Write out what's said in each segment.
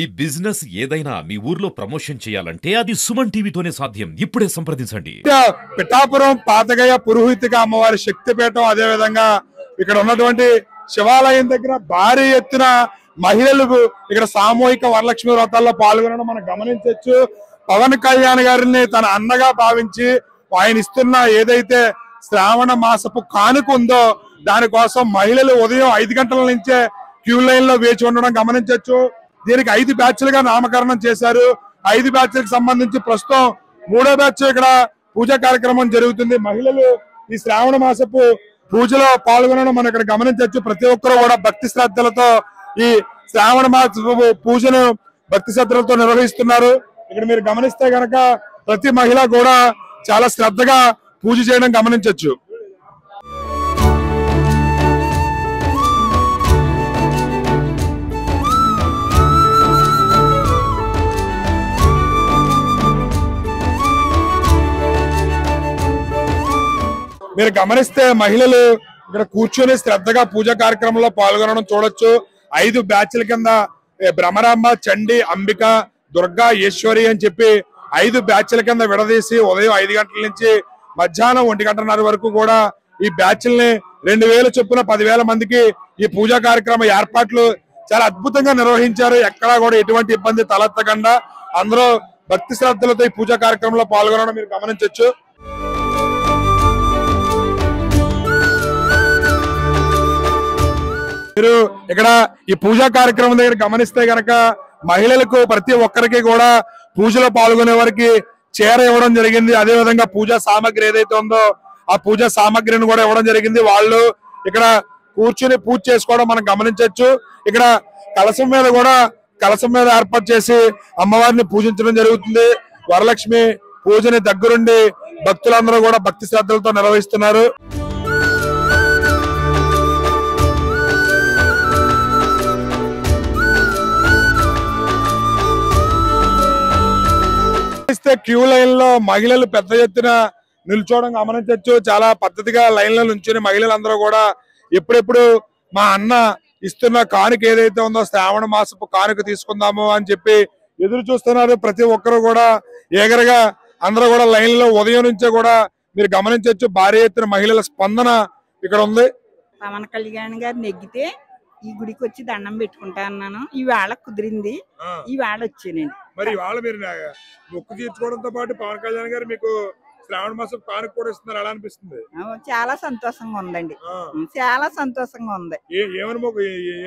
ఈ బిజినెస్ ఏదైనా మీ ఊర్లో ప్రమోషన్ చేయాలంటే అది సుమన్ టీవీతోనే సాధ్యం. ఇప్పుడే సంప్రదించండి. పిఠాపురం పాతగయ్య పురోహితిక అమ్మవారి శక్తిపీఠం, అదే విధంగా ఇక్కడ ఉన్నటువంటి శివాలయం దగ్గర భారీ ఎత్తున మహిళలు ఇక్కడ సామూహిక వరలక్ష్మి వ్రతాల్లో పాల్గొనడం మనం గమనించవచ్చు. పవన్ కళ్యాణ్ గారిని తన అన్నగా భావించి ఆయన ఇస్తున్న ఏదైతే శ్రావణ మాసపు కానుక ఉందో దానికోసం మహిళలు ఉదయం 5 గంటల నుంచే క్యూ లైన్ లో వేచి ఉండడం గమనించవచ్చు. దీనికి 5 బ్యాచ్లుగా నామకరణం చేశారు. 5 బ్యాచ్లకు సంబంధించి ప్రస్తుతం 3వ బ్యాచ్ ఇక్కడ పూజా కార్యక్రమం జరుగుతుంది. మహిళలు ఈ శ్రావణ మాసపు పూజలో పాల్గొనడం మనం ఇక్కడ గమనించవచ్చు. ప్రతి ఒక్కరు కూడా భక్తి శ్రద్ధలతో ఈ శ్రావణ మాసపు పూజను భక్తి శ్రద్ధలతో నిర్వహిస్తున్నారు. ఇక్కడ మీరు గమనిస్తే గనక ప్రతి మహిళ కూడా చాలా శ్రద్ధగా పూజ చేయడం గమనించవచ్చు. మీరు గమనిస్తే మహిళలు ఇక్కడ కూర్చొని శ్రద్ధగా పూజా కార్యక్రమంలో పాల్గొనడం చూడొచ్చు. 5 బ్యాచ్ల కింద భ్రమరాంబ, చండి, అంబిక, దుర్గా, ఈశ్వరి అని చెప్పి 5 బ్యాచ్ల కింద విడదీసి ఉదయం 5 గంటల నుంచి మధ్యాహ్నం 1:30 వరకు కూడా ఈ బ్యాచ్ల్ని 2000 చొప్పున 10,000 మందికి ఈ పూజా కార్యక్రమ ఏర్పాట్లు చాలా అద్భుతంగా నిర్వహించారు. ఎక్కడా కూడా ఎటువంటి ఇబ్బంది తలెత్తకుండా అందరూ భక్తి శ్రద్ధలతో ఈ పూజా కార్యక్రమంలో పాల్గొనడం మీరు గమనించవచ్చు. మీరు ఇక్కడ ఈ పూజా కార్యక్రమం దగ్గర గమనిస్తే గనక మహిళలకు ప్రతి ఒక్కరికి కూడా పూజలో పాల్గొనే వారికి చీర ఇవ్వడం జరిగింది. అదే విధంగా పూజా సామాగ్రి ఏదైతే ఉందో ఆ పూజా సామాగ్రిని కూడా ఇవ్వడం జరిగింది. వాళ్ళు ఇక్కడ కూర్చుని పూజ చేసుకోవడం మనం గమనించవచ్చు. ఇక్కడ కలశం మీద ఏర్పాటు చేసి అమ్మవారిని పూజించడం జరుగుతుంది. వరలక్ష్మి పూజని దగ్గరుండి భక్తులందరూ కూడా భక్తి శ్రద్ధలతో నిర్వహిస్తున్నారు. క్యూ లైన్ లో మహిళలు పెద్ద ఎత్తున నిల్చోవడం గమనించవచ్చు. చాలా పద్ధతిగా లైన్ లో నుంచుని మహిళలందరూ కూడా ఎప్పుడెప్పుడు మా అన్న ఇస్తున్న కానుక ఏదైతే ఉందో శ్రావణ మాసపు కానుక తీసుకుందాము అని చెప్పి ఎదురు చూస్తున్నారు. ప్రతి ఒక్కరు కూడా ఏగరగా అందరూ కూడా లైన్ లో ఉదయం నుంచే కూడా మీరు గమనించవచ్చు. భారీ ఎత్తున మహిళల స్పందన ఇక్కడ ఉంది. పవన్ కళ్యాణ్ గారు నెగ్గితే ఈ గుడికి వచ్చి దండం పెట్టుకుంటా అన్నాను. ఈవేళ కుదిరింది, ఈవేళ వచ్చానండి. మరి ఇవాళ మీరు మొక్కు తీర్చుకోవడంతో పాటు పవన్ కళ్యాణ్ గారు మీకు శ్రావణ మాసం కానుక కూడా ఇస్తున్నారు. ఎలా అనిపిస్తుంది? చాలా సంతోషంగా ఉందండి, చాలా సంతోషంగా ఉంది.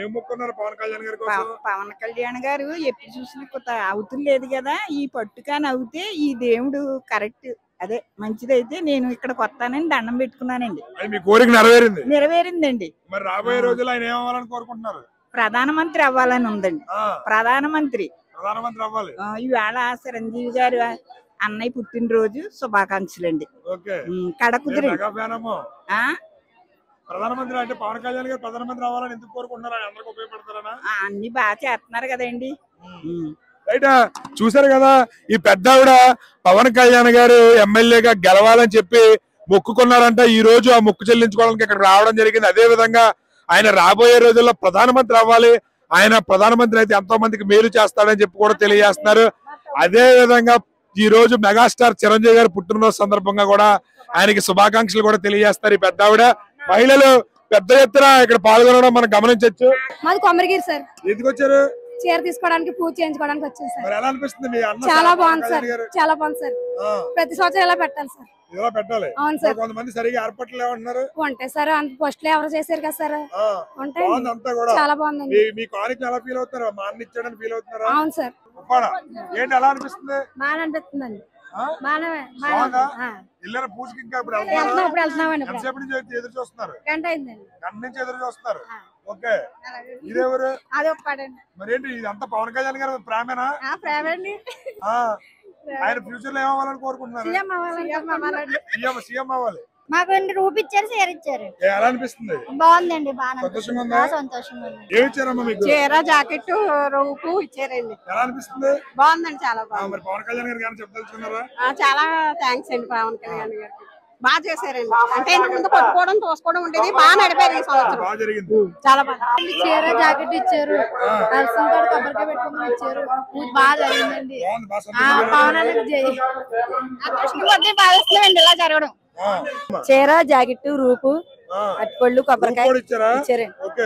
ఏం మొక్కున్నారు పవన్ కళ్యాణ్ గారి కోసం? పవన్ కళ్యాణ్ గారు ఎప్పుడు చూసిన కొత్త అవుతులేదు కదా, ఈ పట్టుకాని అవుతే ఈ దేవుడు కరెక్ట్ అదే మంచిదైతే నేను ఇక్కడికి వస్తానని దండం పెట్టుకున్నానండి. మీ కోరిక నెరవేరిందండి. మరి రాబోయే రోజుల్లో ఆయన ఏమవ్వాలని కోరుకుంటున్నారు? ప్రధానమంత్రి అవ్వాలని ఉందండి. ప్రధానమంత్రి అవ్వాలి. ఈవేళ చిరంజీవి గారు అన్నయ్య పుట్టినరోజు శుభాకాంక్షలు అండి. కడ కుదిరి ప్రధానమంత్రి అంటే పవన్ కళ్యాణ్ గారు ప్రధానమంత్రి అవ్వాలని ఎందుకు కోరుకుంటున్నారు? అందరికి ఉపయోగపడతారనా? అన్ని బాగా చేస్తున్నారు కదండి. రైట్, చూసారు కదా ఈ పెద్దావిడ పవన్ కళ్యాణ్ గారు ఎమ్మెల్యేగా గెలవాలని చెప్పి మొక్కుకున్నారంట. ఈ రోజు ఆ మొక్కు చెల్లించుకోవడానికి ఇక్కడ రావడం జరిగింది. అదే విధంగా ఆయన రాబోయే రోజుల్లో ప్రధానమంత్రి అవ్వాలి, ఆయన ప్రధానమంత్రి అయితే ఎంతో మందికి మేలు చేస్తాడని చెప్పి కూడా తెలియజేస్తున్నారు. అదే విధంగా ఈ రోజు మెగాస్టార్ చిరంజీవి గారు పుట్టినరోజు సందర్భంగా కూడా ఆయనకి శుభాకాంక్షలు కూడా తెలియజేస్తారు ఈ పెద్దావిడ. మహిళలు పెద్ద ఎత్తున ఇక్కడ పాల్గొనడం మనం గమనించవచ్చు. మాది కొమరగిరి సార్. ఎందుకు వచ్చారు? చీర తీసుకోవడానికి, పూజ చేయించుకోవడానికి వచ్చాను సార్. ఎలా అనిపిస్తుంది? చాలా బాగుంది సార్, చాలా బాగుంది సార్. ప్రతి సంవత్సరం ఇలా పెట్టాలి సార్. ఇలా పెట్టాలి. అవును సార్. కొంతమంది సరిగా ఏర్పాట్లు ఏమంటున్నారు? ఉంటాయి సార్, అంత పోస్టులు ఎవరు చేశారు కదా సార్. ఉంటాయి, చాలా బాగుంది. మీ కాలేజ్ ఎలా ఫీల్ అవుతున్నారు? మా అన్న ఇచ్చాడని ఫీల్ అవుతున్నారా? అవును సార్. ఏంటి ఎలా అనిపిస్తుంది? బాగా అనిపిస్తుందండి. పూజకి ఇంకా ఇప్పుడు వెళ్తున్నామండి. ఎదురు చూస్తున్నారు? గంట అయిందండి. గంట నుంచి ఎదురు చూస్తున్నారు. ఓకే, ఇదేవరు? అదొక్కడండి. మరేంటి ఇదంతా పవన్ కళ్యాణ్ గారు ప్రేమేనా? ప్రేమండి. ఆయన ఫ్యూచర్ లో ఏమవ్వాలని కోరుకుంటున్నారు? సీఎం అవ్వాలి. మాకు రూపు ఇచ్చారు, చీర ఇచ్చారు. ఎలా అనిపిస్తుంది? బాగుందండి, బాగా సంతోషంగా ఉందా? సంతోషంగా ఉంది. ఏమి ఇచ్చారమ్మా మీకు? చీర, జాకెట్, రూపు ఇచ్చారండి. ఎలా అనిపిస్తుంది? బాగుందండి, చాలా బాగుంది. మరి పవన్ కళ్యాణ్ గారు చెప్పదలుచుకున్నారా? చాలా థ్యాంక్స్ అండి పవన్ కళ్యాణ్ గారికి. బాగా చేశారండి. అంటే ఇంతకుముందు పట్టుకోవడం తోసుకోవడం ఉండేది, బాగా నడిపారు ఈ సంవత్సరం. బాగా జరిగింది. చాలా బాగా చీర జాకెట్ ఇచ్చారు, కలసం కాడ కొబ్బరికాయ పెట్టుకుని ఇచ్చారు. పూజ బాగా జరిగిందండి. బాగుంది, బాగా సంతోషంగా పవనానికి జై. భావిస్తున్నామండి ఇలా జరగడం. చీర జాకెట్ రూపు అట్టుపళ్ళు కొబ్బరికాయ కూడా ఇచ్చారా? ఇచ్చారండి. ఓకే,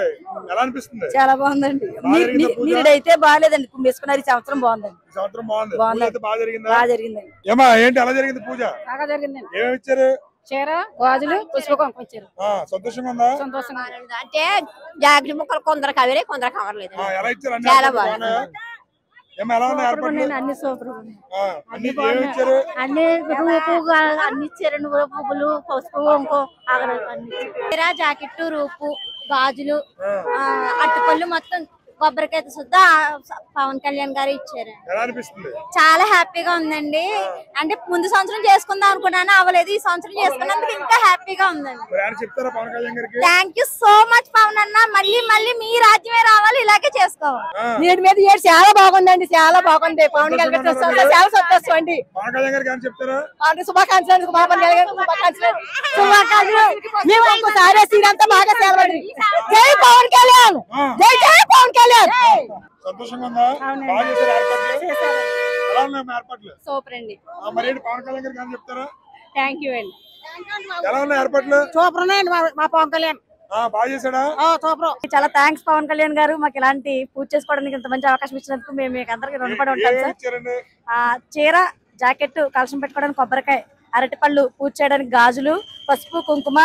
ఎలా అనిపిస్తుంది? చాలా బాగుందండి. బాగా జరిగిందా పూజ? మీరైతే బాగాలేదండి, వేసుకున్నారు. ఈ సంవత్సరం బాగుందండి. ఈ సంవత్సరం బాగుంది. బాగుంది. పూజ అయితే బాగా జరిగిందా? బాగా జరిగిందండి. ఏమా ఏంటి ఎలా జరిగింది పూజ? బాగా జరిగిందండి. ఏమేమి ఇచ్చారు? చీర గాజులు పుష్పకం ఇచ్చారు. సంతోషంగా ఉందా? సంతోషంగా అంటే జాకెట్ ముక్కలు కొందరు కవరే కొందరు కవర్లేదు. ఎలా ఇచ్చారు? అన్ని చాలా ఏర్పాట్లు బాగుంది. బాగున్నాయా? ఏమా ఎలా ఉన్నాయి ఏర్పాట్లు? అన్ని సూపర్ అన్ని ఏమేమి ఇచ్చారు? అన్ని రూపు అన్ని ఇచ్చారండి. పువ్వులు పసుపు ఇంకో చీర జాకెట్ రూపు గాజులు అట్టుపళ్ళు మొత్తం కొబ్బరికాయ సుద్దా పవన్ కళ్యాణ్ గారు ఇచ్చారు. ఎలా అనిపిస్తుంది? చాలా హ్యాపీగా ఉందండి. అంటే ముందు సంవత్సరం చేసుకుందాం అనుకున్నాను, అవ్వలేదు. ఈ సంవత్సరం చేసుకున్నందుకు ఇంకా హ్యాపీగా ఉందండి. చెప్తారా పవన్ కళ్యాణ్ గారికి? Thank you so much Pawan అన్న. మళ్ళీ మళ్ళీ మీ రాజ్యమే రావాలి, ఇలాగే చేసుకోవాలి. నేటి మీద ఏడు చాలా బాగుందండి, చాలా బాగుంది. పవన్ కళ్యాణ్ చాలా సంతోషం అండి. పవన్ కళ్యాణ్ గారికి ఏం చెప్తారా? శుభాకాంక్షలు. పవన్ కళ్యాణ్ శుభాకాంక్షలు. మేము ఇంకోసారి సీరంతా బాగా సేవడి. జై పవన్ కళ్యాణ్, జై జై పవన్ కళ్యాణ్. సంతోషంగా ఉందా? బాగా చేశారు ఏర్పాట్లు? ఎలా ఉన్నాయి ఏర్పాట్లు? సూపర్ అండి. మరి ఏంటి పవన్ కళ్యాణ్ గారికి ఏం చెప్తారా? థ్యాంక్ యూ అండి. ఎలా ఉన్నాయి ఏర్పాట్లు? సూపర్ ఉన్నాయండి మా పవన్ కళ్యాణ్. బాగా చేశాడా? సూపర్. చాలా థ్యాంక్స్ పవన్ కళ్యాణ్ గారు. మాకు ఇలాంటి పూజ చేసుకోవడానికి ఇంత మంచి అవకాశం ఇచ్చినందుకు మేము మీకు అందరికి రుణపడి ఉంటాం సార్. ఇచ్చారండి? చీర జాకెట్ కలసం పెట్టుకోవడానికి కొబ్బరికాయ, అరటిపళ్ళు, పూజ చేయడానికి గాజులు, పసుపు కుంకుమ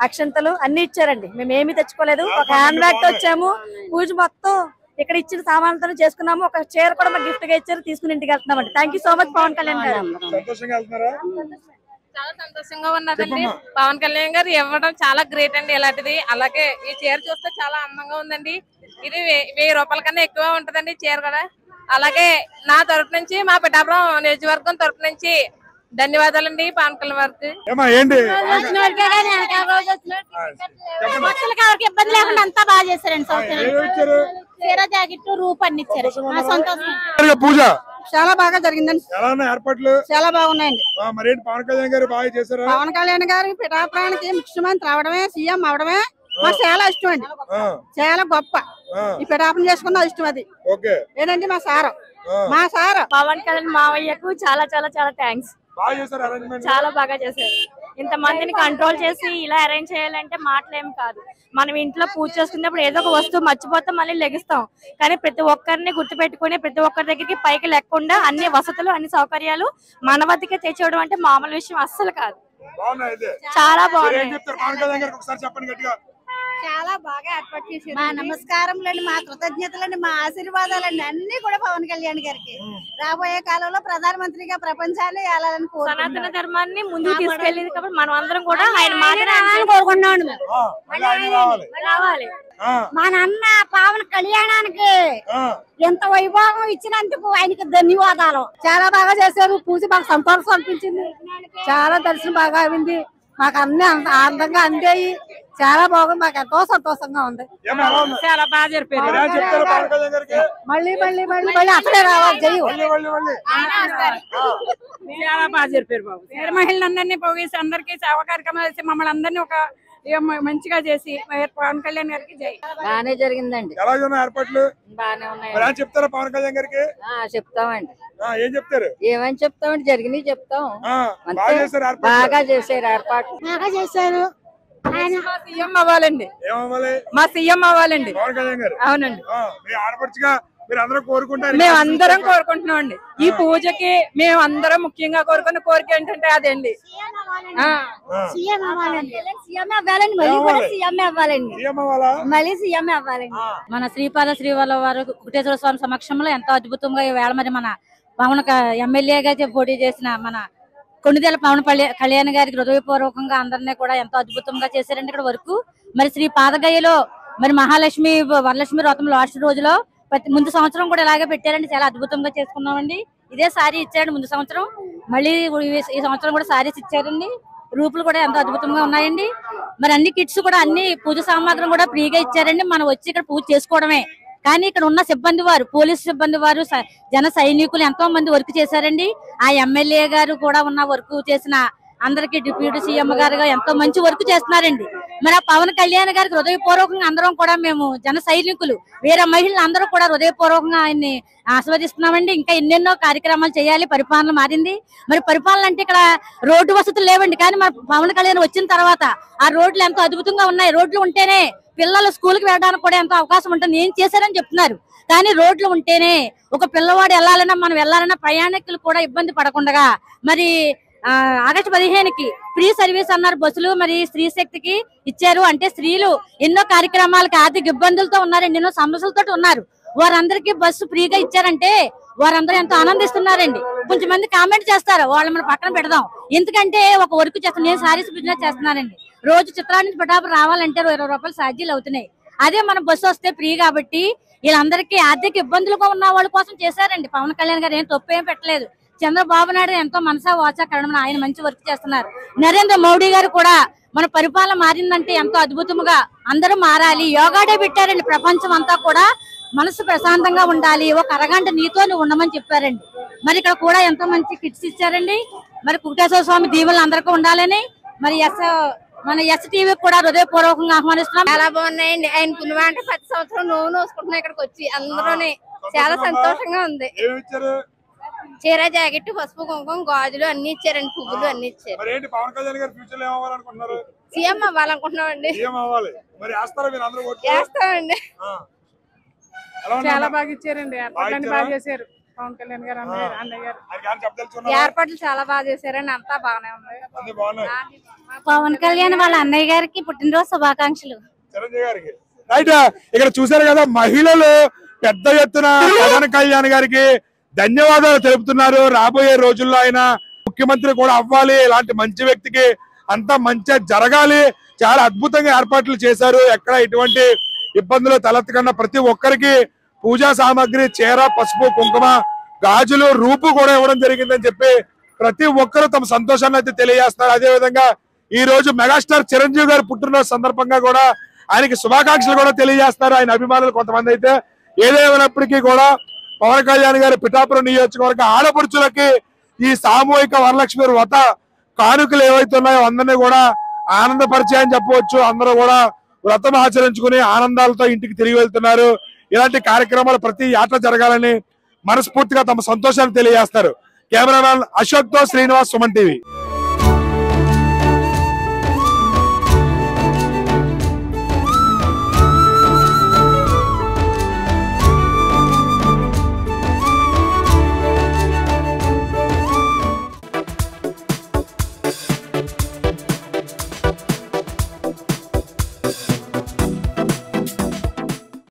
అక్షంతలు అన్ని ఇచ్చారండి. మేము ఏమీ తెచ్చుకోలేదు. ఒక హ్యాండ్ బ్యాగ్ తో వచ్చాము. పూజ మొత్తం ఇక్కడ ఇచ్చిన సామాన్లతో చేసుకున్నాము. ఒక చీర కూడా మాకు గిఫ్ట్ గా ఇచ్చారు, తీసుకుని ఇంటికి వెళ్తున్నామండి. Thank you so much Pawan Kalyan garu. సంతోషంగా వెళ్తున్నారా? చాలా సంతోషంగా ఉన్నదండి. పవన్ కళ్యాణ్ గారు ఇవ్వడం చాలా గ్రేట్ అండి ఇలాంటిది. అలాగే ఈ చీర చూస్తే చాలా అందంగా ఉందండి. ఇది 1000 రూపాయల కన్నా ఎక్కువ ఉంటదండి చీర కూడా. అలాగే నా తరపు నుంచి, మా పిఠాపురం నియోజకవర్గం తరపు నుంచి ధన్యవాదాలండి పవన్ కళ్యాణ్ గారికి. ఏంటి ఎవరికి ఇబ్బంది లేకుండా అంతా బాగా చేశారండి. చీర జాకెట్ రూపు అన్ని ఇచ్చారు. సంతోషం. పూజ చాలా బాగా జరిగిందండి. ఎలా ఉన్నాయి ఏర్పాట్లు? చాలా బాగున్నాయండి. మరి పవన్ కళ్యాణ్ గారు బాగా చేశారా? పవన్ కళ్యాణ్ గారు పిఠాపురానికి ముఖ్యమంత్రి అవడమే, సీఎం అవడమే మాకు చాలా ఇష్టం అండి. చాలా గొప్ప. ఈ పిఠాపురం చేసుకున్న ఇష్టం అది. ఏంటంటే మా సార్ పవన్ కళ్యాణ్ మావయ్యకు చాలా చాలా చాలా థ్యాంక్స్. చాలా బాగా చేశారు. ఇంత మందిని కంట్రోల్ చేసి ఇలా అరేంజ్ చేయాలంటే మాటలేం కాదు. మనం ఇంట్లో పూజ చేసుకున్నప్పుడు ఏదో ఒక వస్తువు మర్చిపోతాం, మళ్ళీ లెగిస్తాం. కానీ ప్రతి ఒక్కరిని గుర్తుపెట్టుకుని ప్రతి ఒక్కరి దగ్గరికి పైకి లేకుండా అన్ని వసతులు అన్ని సౌకర్యాలు మన వద్దకే తెచ్చేయడం అంటే మామూలు విషయం అస్సలు కాదు. చాలా బాగుంది. చాలా బాగా ఏర్పాటు చేశారు. మా నమస్కారములండి, మా కృతజ్ఞతలండి, మా ఆశీర్వాదాలండి అన్ని కూడా పవన్ కళ్యాణ్ గారికి. రాబోయే కాలంలో ప్రధానమంత్రిగా ప్రపంచాన్ని ఏలాలని సనాతన ధర్మాన్ని ముందుకు తీసుకెళ్ళింది కాబట్టి మనం అందరం కూడా ఆయన మాట్లాడాలని కోరుకుంటున్నాం. మన అన్న పవన్ కళ్యాణానికి ఎంత వైభవం ఇచ్చినందుకు ఆయనకి ధన్యవాదాలు. చాలా బాగా చేశారు. పూజ మాకు సంతోషం అనిపించింది. చాలా దర్శనం బాగా అయింది. మాకు అన్ని ఆనందంగా అందాయి. చాలా బాగుంది. మాకు ఎంతో సంతోషంగా ఉంది. చాలా బాగా జరిపారు. మళ్ళీ మళ్ళీ మళ్ళీ మళ్ళీ అక్కడే రావాలి. జై చాలా బాగా జరిపారు బాబు. మహిళలందరినీ పోగేసి అందరికీ సేవా కార్యక్రమాలు చేసి మమ్మల్ని అందరినీ ఒక మంచిగా చేసి పవన్ కళ్యాణ్ గారికి జై. బాగానే జరిగిందండి. ఏర్పాట్లు బాగానే ఉన్నాయి. చెప్తారా పవన్ కళ్యాణ్ గారికి? చెప్తామండి. ఏం చెప్తారు? ఏమని చెప్తామండి, జరిగినాయి చెప్తాం. బాగా చేశారు ఏర్పాట్లు. బాగా చేశారు. మా సీఎం అవ్వాలండి. మా సీఎం అవ్వాలండి. పవన్ కళ్యాణ్ గారు. అవునండి. ఆడపడుచుగా మీరు అందరూ కోరుకుంటారు. మేము అందరం కోరుకుంటున్నాం అండి. ఈ పూజకి మేము అందరం ముఖ్యంగా కోరుకున్న కోరిక ఏంటంటే అదేండి, సీఎం అవ్వాలండి. సీఎం అవ్వాలండి. మళ్ళీ కూడా సీఎం అవ్వాలండి. మళ్ళీ సీఎం అవ్వాలండి. మన శ్రీపాద శ్రీవల్ల వారు వెంకటేశ్వర స్వామి సమక్షంలో ఎంతో అద్భుతంగా ఈ వేళ మరి మన పవన్ ఎమ్మెల్యేగా పోటీ చేసిన మన కొణిదెల పవన్ కళ్యాణ్ గారికి హృదయపూర్వకంగా అందరినీ కూడా ఎంతో అద్భుతంగా చేశారండి. ఇక్కడ వరకు మరి శ్రీ పాదగయలో మరి మహాలక్ష్మి వరలక్ష్మి వ్రతం లాస్ట్ రోజులో ముందు సంవత్సరం కూడా ఇలాగే పెట్టారండి. చాలా అద్భుతంగా చేసుకున్నామండి. ఇదే సారీ ఇచ్చారండి ముందు సంవత్సరం. మళ్ళీ ఈ సంవత్సరం కూడా సారీస్ ఇచ్చారండి. రూపులు కూడా ఎంతో అద్భుతంగా ఉన్నాయండి. మరి అన్ని కిట్స్ కూడా అన్ని పూజ సామాగ్రం కూడా ఫ్రీగా ఇచ్చారండి. మనం వచ్చి ఇక్కడ పూజ చేసుకోవడమే. కానీ ఇక్కడ ఉన్న సిబ్బంది వారు, పోలీసు సిబ్బంది వారు, జన సైనికులు ఎంతో మంది వర్క్ చేశారండి. ఆ ఎమ్మెల్యే గారు కూడా ఉన్న వర్క్ చేసిన అందరికి డిప్యూటీ సీఎం గారుగా ఎంతో మంచి వర్క్ చేస్తున్నారండి. మరి ఆ పవన్ కళ్యాణ్ గారికి హృదయపూర్వకంగా అందరం కూడా మేము జన సైనికులు వేరే మహిళలు అందరూ కూడా హృదయపూర్వకంగా ఆయన్ని ఆస్వాదిస్తున్నామండి. ఇంకా ఎన్నెన్నో కార్యక్రమాలు చేయాలి. పరిపాలన మారింది. మరి పరిపాలన అంటే ఇక్కడ రోడ్డు వసతులు లేవండి, కానీ మరి పవన్ కళ్యాణ్ వచ్చిన తర్వాత ఆ రోడ్లు ఎంతో అద్భుతంగా ఉన్నాయి. రోడ్లు ఉంటేనే పిల్లలు స్కూల్కి వెళ్ళడానికి కూడా ఎంతో అవకాశం ఉంటుంది. ఏం చేశారని చెప్తున్నారు, కానీ రోడ్లు ఉంటేనే ఒక పిల్లవాడు వెళ్ళాలన్నా మనం వెళ్ళాలన్నా ప్రయాణికులు కూడా ఇబ్బంది పడకుండా మరి ఆగస్టు 15కి ఫ్రీ సర్వీస్ అన్నారు బస్సులు. మరి స్త్రీ శక్తికి ఇచ్చారు. అంటే స్త్రీలు ఎన్నో కార్యక్రమాలకి ఆర్థిక ఇబ్బందులతో ఉన్నారండి, ఎన్నో సమస్యలతో ఉన్నారు. వారందరికీ బస్సు ఫ్రీగా ఇచ్చారంటే వారందరూ ఎంతో ఆనందిస్తున్నారండి. కొంచెం మంది కామెంట్ చేస్తారు, వాళ్ళు మనం పక్కన పెడదాం. ఎందుకంటే ఒక వర్క్ చేస్తాను, నేను సారీస్ బిజినెస్ చేస్తున్నానండి. రోజు చిత్రాల నుంచి పిఠాపురం రావాలంటే 20 రూపాయలు ఛార్జీలు అవుతున్నాయి. అదే మన బస్సు వస్తే ఫ్రీ కాబట్టి వీళ్ళందరికీ ఆర్థిక ఇబ్బందులుగా ఉన్న వాళ్ళ కోసం చేశారండి. పవన్ కళ్యాణ్ గారు ఏం తప్పు ఏం పెట్టలేదు. చంద్రబాబు నాయుడు ఎంతో మనసా వాచా కరణం ఆయన మంచి వర్క్ చేస్తున్నారు. నరేంద్ర మోడీ గారు కూడా మన పరిపాలన మారిందంటే ఎంతో అద్భుతంగా అందరూ మారాలి. యోగా డే పెట్టారండి. ప్రపంచం అంతా కూడా మనసు ప్రశాంతంగా ఉండాలి, ఒక అరగంట నీతో ఉండమని చెప్పారండి. మరి ఇక్కడ కూడా ఎంతో మంచి కిట్స్ ఇచ్చారండి. మరి కుక్టేశ్వర స్వామి దీవులు అందరికీ ఉండాలని మరి మన ఎస్టీవీ కూడా హృదయపూర్వకంగా ఆహ్వానిస్తున్నాం. చాలా బాగున్నాయండి. ఆయన పుణ్యమా అంటే 10 సంవత్సరం నువ్వు నోసుకుంటున్నా ఇక్కడికి వచ్చి అందరూనే చాలా సంతోషంగా ఉంది. చీర జాకెట్ పసుపు కుంకుమ గాజులు అన్ని ఇచ్చారండి, పువ్వులు అన్ని ఇచ్చారు. సీఎం అవ్వాలనుకుంటున్నామండి. చేస్తామండి. చాలా బాగా ఇచ్చారండి. ఏర్పాట్లు బాగా చేశారు పవన్ కళ్యాణ్ గారు, అన్నయ్య గారు. ఏర్పాట్లు చాలా బాగా చేశారండి. అంతా బాగానే ఉంది. పవన్ కళ్యాణ్ వాళ్ళ అన్నయ్య గారికి పుట్టినరోజు శుభాకాంక్షలు. రైట్, ఇక్కడ చూసారు కదా మహిళలు పెద్ద ఎత్తున పవన్ కళ్యాణ్ గారికి ధన్యవాదాలు తెలుపుతున్నారు. రాబోయే రోజుల్లో ఆయన ముఖ్యమంత్రి కూడా అవ్వాలి, ఇలాంటి మంచి వ్యక్తికి అంతా మంచిగా జరగాలి. చాలా అద్భుతంగా ఏర్పాట్లు చేశారు. ఎక్కడ ఎటువంటి ఇబ్బందులు తలెత్తకుండా ప్రతి ఒక్కరికి పూజా సామాగ్రి, చీర, పసుపు, కుంకుమ, గాజులు, రూపు కూడా ఇవ్వడం జరిగిందని చెప్పి ప్రతి ఒక్కరు తమ సంతోషాన్ని అయితే తెలియజేస్తారు. అదే విధంగా ఈ రోజు మెగాస్టార్ చిరంజీవి గారి పుట్టినరోజు సందర్భంగా కూడా ఆయనకి శుభాకాంక్షలు కూడా తెలియజేస్తారు ఆయన అభిమానులు కొంతమంది అయితే. ఏదేమైనప్పటికీ కూడా పవన్ కళ్యాణ్ గారి పిఠాపురం నియోజకవర్గ ఆడపడుచులకి ఈ సామూహిక వరలక్ష్మి వ్రత కానుకలు ఏవైతే ఉన్నాయో అందరినీ కూడా ఆనందపరిచాయని చెప్పవచ్చు. అందరూ కూడా వ్రతం ఆచరించుకుని ఆనందాలతో ఇంటికి తిరిగి వెళ్తున్నారు. ఇలాంటి కార్యక్రమాలు ప్రతి ఏటా జరగాలని మనస్ఫూర్తిగా తమ సంతోషాన్ని తెలియజేస్తారు. కెమెరామెన్ అశోక్ తో శ్రీనివాస్, సుమన్ టీవీ.